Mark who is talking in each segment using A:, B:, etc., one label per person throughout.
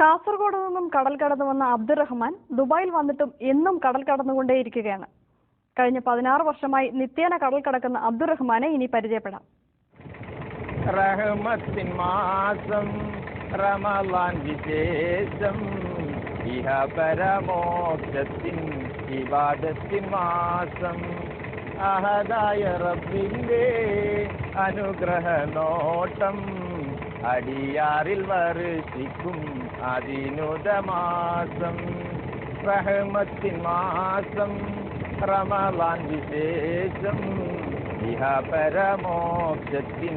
A: കാസർഗോഡ് നിന്നും കടൽ കടന്നു വന്ന അബ്ദുറഹ്മാൻ ദുബായിൽ വന്നിട്ടും എന്നും കടൽ കടന്നുകൊണ്ടേയിരിക്കുകയാണ്. കഴിഞ്ഞ 16 വർഷമായി നിത്യേന കടൽ കടക്കുന്ന അബ്ദുറഹ്മാനെ ഇനി പരിചയപ്പെടാം.
B: റഹ്മത്തിൻ മാസം റമളാൻ വിശേഷം ഇഹപരമോക്ഷത്തിൻ ഇബാദത്തിൻ മാസം അഹദായ റബ്ബിന്റെ അനുഗ്രഹ നോട്ടം അടിയാറിൽ വർഷിക്കും അതിനുദമാസം റഹ്മത്തിൻ മാസം റമളാൻ വിശേഷം ഇഹപരമോക്ഷത്തിൻ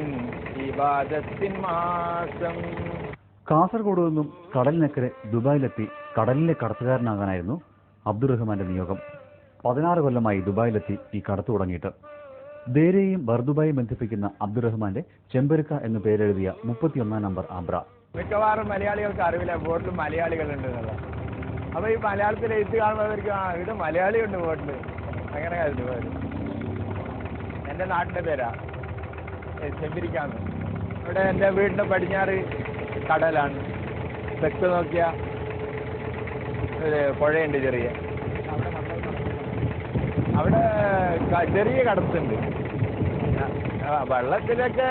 B: ഇബാദത്തിൻ മാസം.
C: കാസർഗോഡ് നിന്നും കടലിനക്കരെ ദുബായിലെത്തി കടലിലെ കടത്തുകാരനാകാനായിരുന്നു അബ്ദുറഹ്മാന്റെ നിയോഗം. 16 കൊല്ലമായി ദുബായിലെത്തി ഈ കടത്തു തുടങ്ങിയിട്ട്. ദേരയെയും ബർദുബായും ബന്ധിപ്പിക്കുന്ന അബ്ദുറഹ്മാന്റെ ചെമ്പരുക്ക എന്ന് പേരെഴുതിയ 31 നമ്പർ ആബ്ര.
B: മിക്കവാറും മലയാളികൾക്ക് അറിവില്ല ബോട്ടിൽ മലയാളികളുണ്ട് എന്നുള്ള. അപ്പൊ ഈ മലയാളത്തിൽ എഴുത്ത് കാണുന്നവർക്ക് ഇവിടെ മലയാളിയുണ്ട് ബോട്ടിൽ, അങ്ങനെ കരുതും. എൻ്റെ നാട്ടിൻ്റെ പേരാ ചെമ്പരിക്കാന്ന്. ഇവിടെ എൻ്റെ വീടിൻ്റെ പടിഞ്ഞാറ് കടലാണ്. തെക്ക് നോക്കിയ ഒരു പുഴയുണ്ട് ചെറിയ, അവിടെ ചെറിയ കടത്തുണ്ട്. വെള്ളത്തിലൊക്കെ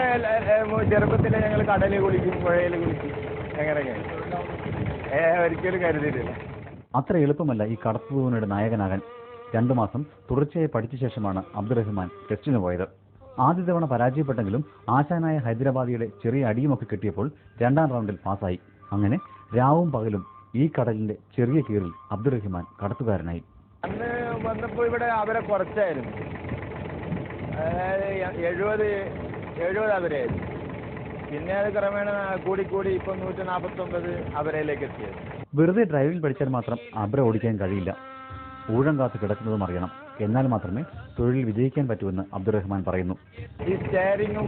B: ചെറുപ്പത്തിൽ ഞങ്ങൾ കടലിൽ കുളിക്കും, പുഴയിൽ കുളിക്കും, എങ്ങനെയൊക്കെ ഒരിക്കലും കരുതിയിട്ടില്ല.
C: അത്ര എളുപ്പമല്ല ഈ കടത്തുപോകുന്നവരുടെ നായകനാകാൻ. 2 മാസം തുടർച്ചയായി പഠിച്ച ശേഷമാണ് അബ്ദുറഹ്മാൻ ടെസ്റ്റിന് പോയത്. ആദ്യ തവണ പരാജയപ്പെട്ടെങ്കിലും ആശാനായ ഹൈദരാബാദിയുടെ ചെറിയ അടിയുമൊക്കെ കിട്ടിയപ്പോൾ 2ാം റൗണ്ടിൽ പാസ്സായി. അങ്ങനെ രാവും പകലും ഈ കടലിന്റെ ചെറിയ കീറിൽ അബ്ദുറഹ്മാൻ കടത്തുകാരനായി.
B: അന്ന് വന്നപ്പോൾ ഇവിടെ അവരെ കുറച്ചായിരുന്നു, അതായത് 70 അവരായിരുന്നു. പിന്നെ അത് ക്രമേണ കൂടി ഇപ്പം 149 അവരയിലേക്ക് എത്തിയത്.
C: വെറുതെ ഡ്രൈവിംഗ് പഠിച്ചാൽ മാത്രം അബ്ര ഓടിക്കാൻ കഴിയില്ല. ഊഴം കാത്ത് കിടക്കുന്നതും അറിയണം. എന്നാൽ മാത്രമേ തൊഴിൽ വിജയിക്കാൻ പറ്റുമെന്ന് അബ്ദുറഹ്മാൻ പറയുന്നു.
B: ഈ സ്റ്റെയറിങ്ങും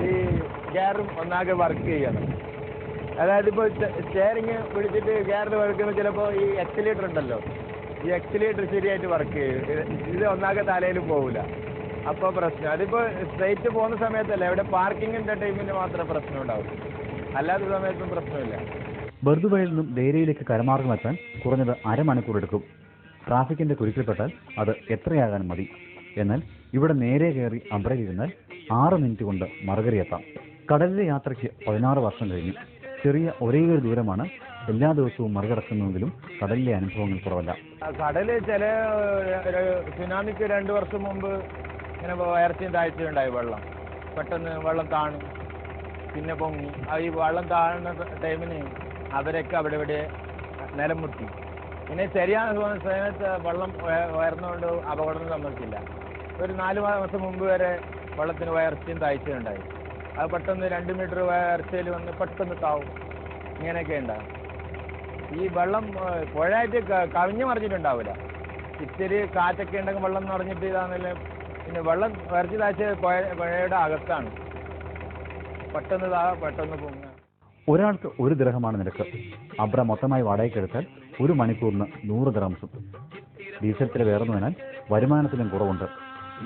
B: ഈ ഗിയറും ഒന്നാകെ വർക്ക് ചെയ്യണം. അതായത് ഇപ്പോൾ സ്റ്റെയറിങ് പിടിച്ചിട്ട് ഗിയറിൽ വർക്കുമ്പോൾ ചിലപ്പോൾ ഈ എക്സിലേറ്റർ ഉണ്ടല്ലോ, ഈ എക്സിലേറ്റർ ശരിയായിട്ട് വർക്ക് ചെയ്യും. ഇത് ഒന്നാകെ തലയിൽ പോകില്ല, അപ്പോൾ പ്രശ്നം. അതിപ്പോൾ സ്ട്രൈറ്റ് പോകുന്ന സമയത്തല്ല, ഇവിടെ പാർക്കിങ്ങിൻ്റെ ടൈമിന് മാത്രമേ പ്രശ്നം ഉണ്ടാവും, അല്ലാത്ത സമയത്തും പ്രശ്നമില്ല.
C: ബർദുബായിൽ നിന്നും ദേരയിലേക്ക് കരമാർഗമെത്താൻ കുറഞ്ഞത് അരമണിക്കൂർ എടുക്കും. ട്രാഫിക്കിന്റെ കുരുക്കിൽപ്പെട്ടാൽ അത് എത്രയാകാനും മതി. എന്നാൽ ഇവിടെ നേരെ കയറി അബ്രയിലിരുന്നാൽ 6 മിനിറ്റ് കൊണ്ട് മറുകരയെത്താം. കടലിലെ യാത്രയ്ക്ക് 16 വർഷം കഴിഞ്ഞു. ചെറിയ ഒരേയൊരു ദൂരമാണ്. എല്ലാ ദിവസവും മറികടക്കുന്നുവെങ്കിലും കടലിലെ അനുഭവങ്ങൾ കുറവല്ല.
B: കടല് ചില സുനാമിക്ക് 2 വർഷം മുമ്പ് ഇങ്ങനെ ഉയർച്ചയും താഴ്ചയുണ്ടായി. വെള്ളം പെട്ടെന്ന് വെള്ളം താണു, പിന്നെ പൊങ്ങി. ഈ വെള്ളം താഴുന്ന ടൈമിന് അവരൊക്കെ അവിടെ ഇവിടെ നിലം മുട്ടി. പിന്നെ ശരിயான സമയത്ത് വെള്ളം ഉയർന്നുകൊണ്ട് അപകടം സംഭവിച്ചില്ല. ഒരു 4 മാസം മുമ്പ് വരെ വെള്ളത്തിന് ഉയർച്ചയും താഴ്ചയും ഉണ്ടായി. അത് പെട്ടെന്ന് 2 മീറ്റർ ഉയർച്ചയിൽ വന്ന് പെട്ടെന്ന് താവും, ഇങ്ങനെയൊക്കെ ഉണ്ടാകും. ഈ വെള്ളം പുഴയായിട്ട് കവിഞ്ഞു മറിഞ്ഞിട്ടുണ്ടാവില്ല. ഇത്തിരി കാറ്റൊക്കെ ഉണ്ടെങ്കിൽ വെള്ളം നിറഞ്ഞിട്ട് ഇതാണെന്നില്ല. പിന്നെ വെള്ളം ഉയർച്ച താഴ്ച പുഴയുടെ അകത്താണ്. പെട്ടെന്ന് പൊങ്ങുക.
C: ഒരാൾക്ക് 1 ദിർഹമാണ് നിരക്ക്. അബ്ര മൊത്തമായി വാടകയ്ക്കെടുത്താൽ 1 മണിക്കൂറിന് 100 ദിർഹംസും. ഡീസൽ ചിലവ് വേർന്നതിനാൽ വരുമാനത്തിലും കുറവുണ്ട്.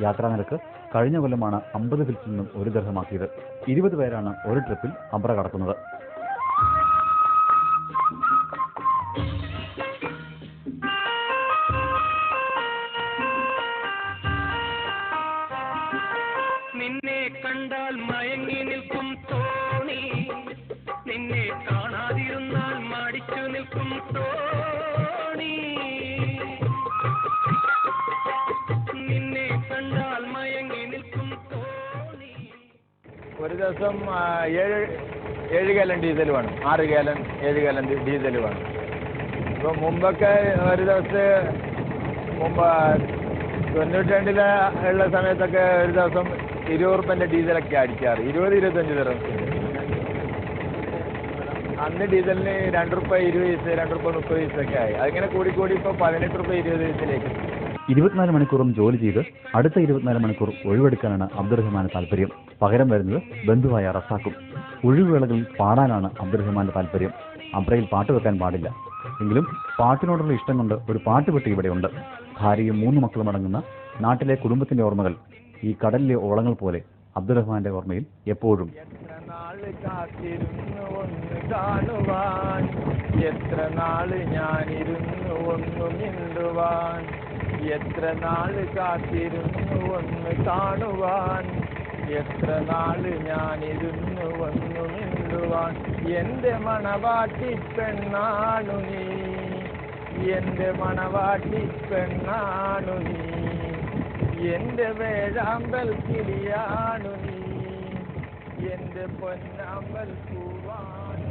C: യാത്രാ നിരക്ക് കഴിഞ്ഞ കൊല്ലമാണ് 50 ഫിൽസിൽ നിന്നും 1 ദിർഹമാക്കിയത്. 20 പേരാണ് ഒരു ട്രിപ്പിൽ അബ്ര കടക്കുന്നത്.
D: നിന്നെ കണ്ടാൽ മയങ്ങി നിൽക്കും തോണി, നിന്നെ കാണാതിരുന്നാൽ മടിച്ചു നിൽക്കും തോണി, നിന്നെ കണ്ടാൽ മയങ്ങി നിൽക്കും തോണി.
B: ഒരു ദിവസം 7 ഗാലൻ ഡീസൽ വേണം, 6 ഗാലൻ 7 ഗാലൻ ഡീസൽ വേണം. ഇപ്പോൾ മുമ്പൊക്കെ ഒരു ദിവസം മുമ്പ് 92 ഉള്ള സമയത്തൊക്കെ ഒരു ദിവസം 20 റുപ്യൻ്റെ ഡീസലൊക്കെ അടിക്കാറ്. 20-25 ദിർഹം. അന്ന് ഡീസലിന് 2 റുപ്യ 20 പൈസ, 2 റുപ്യ 30 പൈസയൊക്കെ ആയി. അതിങ്ങനെ കൂടി ഇപ്പോൾ 18 റുപ്യ 20 പൈസയിലേക്ക്.
C: 24 മണിക്കൂറും ജോലി ചെയ്ത് അടുത്ത 24 മണിക്കൂർ ഒഴിവെടുക്കാനാണ് അബ്ദുറഹ്മാന് താല്പര്യം. പകരം വരുന്നത് ബന്ധുവായ റസാക്കും. ഒഴിവുവേളകളിൽ പാടാനാണ് അബ്ദുറഹ്മാന്റെ താല്പര്യം. അബ്രയിൽ പാട്ട് വെക്കാൻ പാടില്ല. എങ്കിലും പാട്ടിനോടുള്ള ഇഷ്ടം കൊണ്ട് ഒരു പാട്ടുപെട്ടി ഇവിടെയുണ്ട്. ഭാര്യയും 3 മക്കളും അടങ്ങുന്ന നാട്ടിലെ കുടുംബത്തിന്റെ ഓർമ്മകൾ ഈ കടലിലെ ഓളങ്ങൾ പോലെ അബ്ദുറഹ്മാന്റെ ഓർമ്മയിൽ എപ്പോഴും.
B: എത്ര നാള് കാത്തിരുന്നു ഒന്ന് കാണുവാൻ, എത്ര നാള് ഞാനിരുന്നു ഒന്ന് മിണ്ടുവാൻ, എത്ര നാള് കാത്തിരുന്നു ഒന്ന് കാണുവാൻ, എത്ര നാള് ഞാനിരുന്നു ഒന്ന് മിണ്ടുവാൻ. എന്റെ മണവാട്ടി പെണ്ണാണു നീ, എന്റെ മണവാട്ടി പെണ്ണാണു നീ, എന്റെ വേഴാമ്പൽ കിളിയാണു നീ, എന്റെ പൊന്നാമ്പൽ പൂവാണു.